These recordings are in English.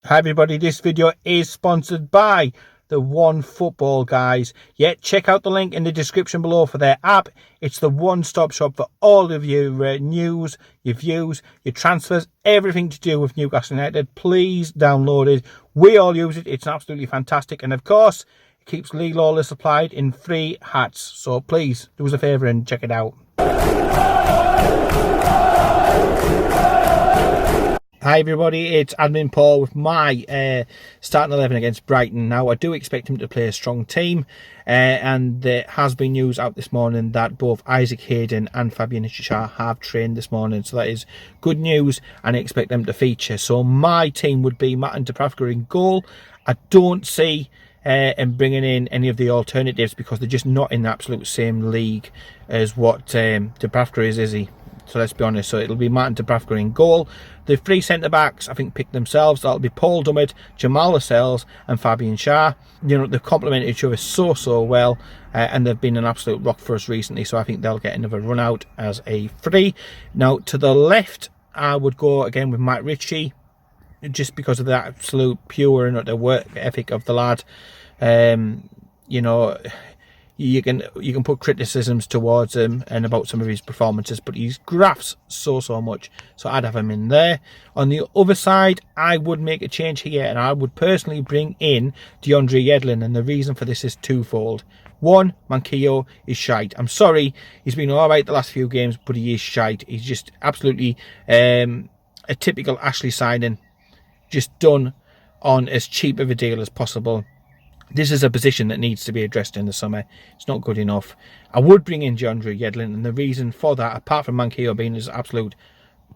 Hi everybody, this video is sponsored by the One Football guys. Yeah, check out the link in the description below for their app. It's the one-stop shop for all of your news, your views, your transfers, everything to do with Newcastle United. Please download it. We all use it. It's absolutely fantastic. And of course, it keeps Lee Lawless supplied in free hats. So please do us a favour and check it out. Hi everybody, it's Admin Paul with my starting 11 against Brighton. Now I do expect him to play a strong team and there has been news out this morning that both Isaac Hayden and Fabian Shah have trained this morning, so that is good news and I expect them to feature. So my team would be Matt and Dubravka in goal. I don't see him bringing in any of the alternatives because they're just not in the absolute same league as what Dubravka is he? So let's be honest, so it'll be Martin Dubravka in goal. The three centre-backs, I think, pick themselves. That'll be Paul Dummett, Jamal Lascelles and Fabian Shah. You know, they've complemented each other so well, and they've been an absolute rock for us recently, so I think they'll get another run out as a free. Now, to the left, I would go again with Matt Ritchie, just because of the absolute pure and the work ethic of the lad. You know, you can put criticisms towards him and about some of his performances, but he grafts so much, so I'd have him in there. On the other side, I would make a change here and I would personally bring in DeAndre Yedlin, and the reason for this is twofold. One, Manquillo is shite. I'm sorry, he's been alright the last few games, but he is shite. He's just absolutely a typical Ashley signing, just done on as cheap of a deal as possible. This is a position that needs to be addressed in the summer. It's not good enough. I would bring in DeAndre Yedlin, and the reason for that, apart from Manquillo being as absolute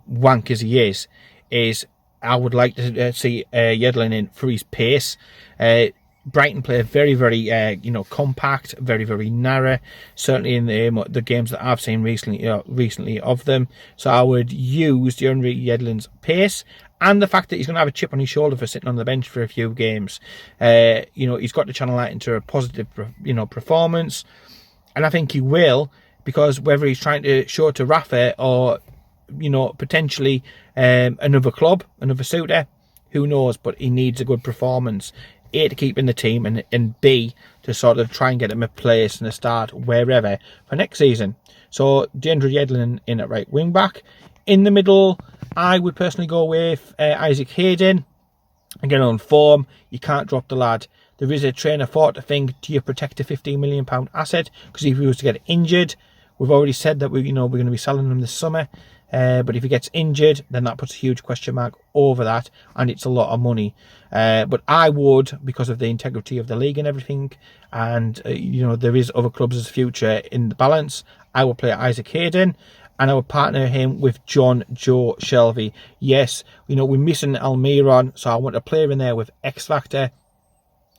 wank as he is I would like to see Yedlin in for his pace. Brighton play very compact, very narrow. Certainly in the games that I've seen recently of them. So I would use DeAndre Yedlin's pace and the fact that he's going to have a chip on his shoulder for sitting on the bench for a few games. He's got to channel that into a positive, performance, and I think he will, because whether he's trying to show it to Rafa or potentially another club, another suitor, who knows? But he needs a good performance. A, to keep in the team, and B, to sort of try and get him a place and a start wherever for next season. So DeAndre Yedlin in at right wing back. In the middle, I would personally go with Isaac Hayden. Again, on form, you can't drop the lad. There is a train of thought to think, do you protect a £15 million asset? Because if he was to get injured, we've already said that we're going to be selling him this summer. But if he gets injured, then that puts a huge question mark over that, and it's a lot of money. But I would, because of the integrity of the league and everything, and there is other clubs' future in the balance, I would play Isaac Hayden, and I would partner him with John Joe Shelvey. Yes, we're missing Almiron, so I want a player in there with X Factor,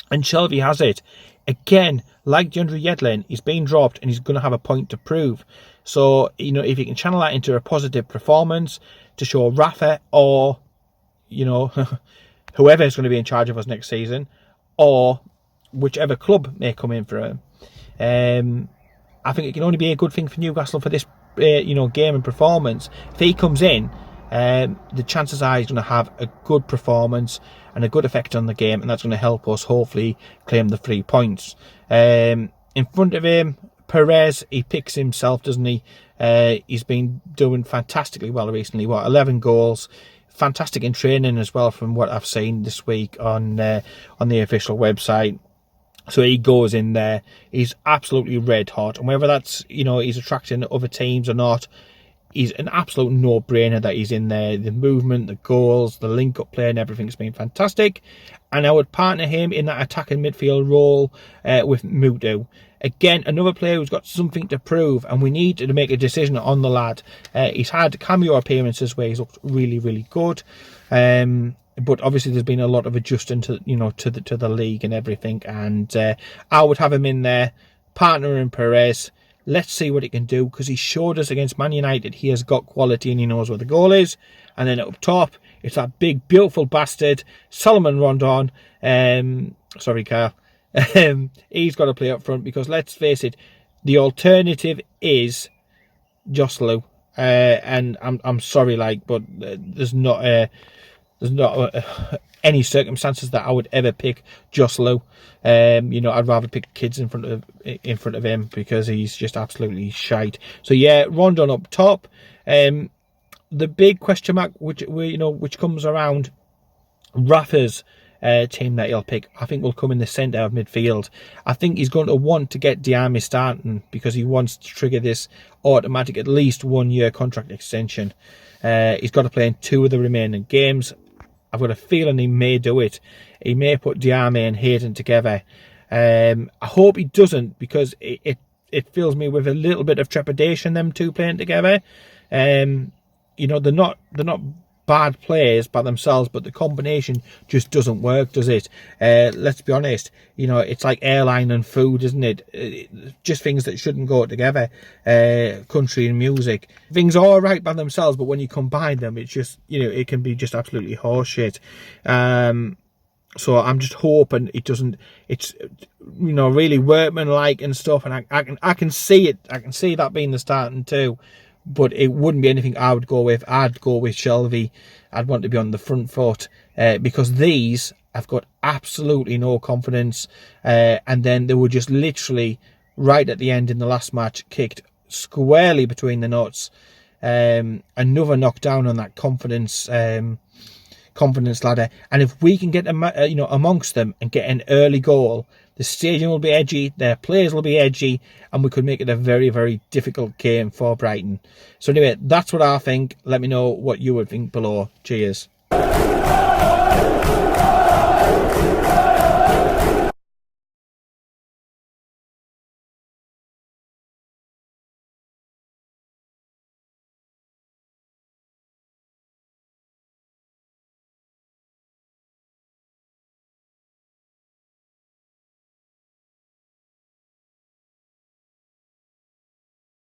and Shelvey has it. Again, like DeAndre Yedlin, he's been dropped and he's going to have a point to prove. So, if you can channel that into a positive performance to show Rafa or, whoever is going to be in charge of us next season, or whichever club may come in for him, I think it can only be a good thing for Newcastle for this, game and performance. If he comes in, the chances are he's going to have a good performance and a good effect on the game, and that's going to help us hopefully claim the 3 points. In front of him, Perez, he picks himself, doesn't he? He's been doing fantastically well recently. 11 goals, fantastic in training as well, from what I've seen this week on the official website. So he goes in there, he's absolutely red hot, and whether that's he's attracting other teams or not, he's an absolute no-brainer that he's in there. The movement, the goals, the link-up play and everything's been fantastic. And I would partner him in that attacking midfield role with Mutu. Again, another player who's got something to prove, and we need to make a decision on the lad. He's had cameo appearances where he's looked really good. But obviously there's been a lot of adjusting to the league and everything. And I would have him in there, partner in Perez. Let's see what he can do, because he showed us against Man United he has got quality and he knows where the goal is. And then up top, it's that big, beautiful bastard, Solomon Rondon. Sorry, Carl. He's got to play up front, because let's face it, the alternative is Joselu. And I'm sorry, but there's not a there's not any circumstances that I would ever pick Joselu. You know, I'd rather pick kids in front of him because he's just absolutely shite. So yeah, Rondon up top. The big question mark, which comes around Rafa's team that he'll pick, I think will come in the centre of midfield. I think he's going to want to get Diame starting because he wants to trigger this automatic at least 1 year contract extension. He's got to play in 2 of the remaining games. I've got a feeling he may do it. He may put Diame and Hayden together. I hope he doesn't, because it fills me with a little bit of trepidation, them two playing together. You know, they're not bad players by themselves, but the combination just doesn't work, does it? Let's be honest, you know, it's like airline and food, isn't it? Just things that shouldn't go together. Country and music, things are all right by themselves, but when you combine them, it's just, you know, it can be just absolutely horseshit. So I'm just hoping it doesn't, it's, you know, really workmanlike and stuff, and I can see it. I can see that being the starting two. But it wouldn't be anything I would go with. I'd go with Shelvey. I'd want to be on the front foot because these, I've got absolutely no confidence. And then they were just literally right at the end in the last match, kicked squarely between the nuts. Another knockdown on that confidence ladder. And if we can get amongst them and get an early goal, the stadium will be edgy, their players will be edgy, and we could make it a very, very difficult game for Brighton. So anyway, that's what I think. Let me know what you would think below. Cheers.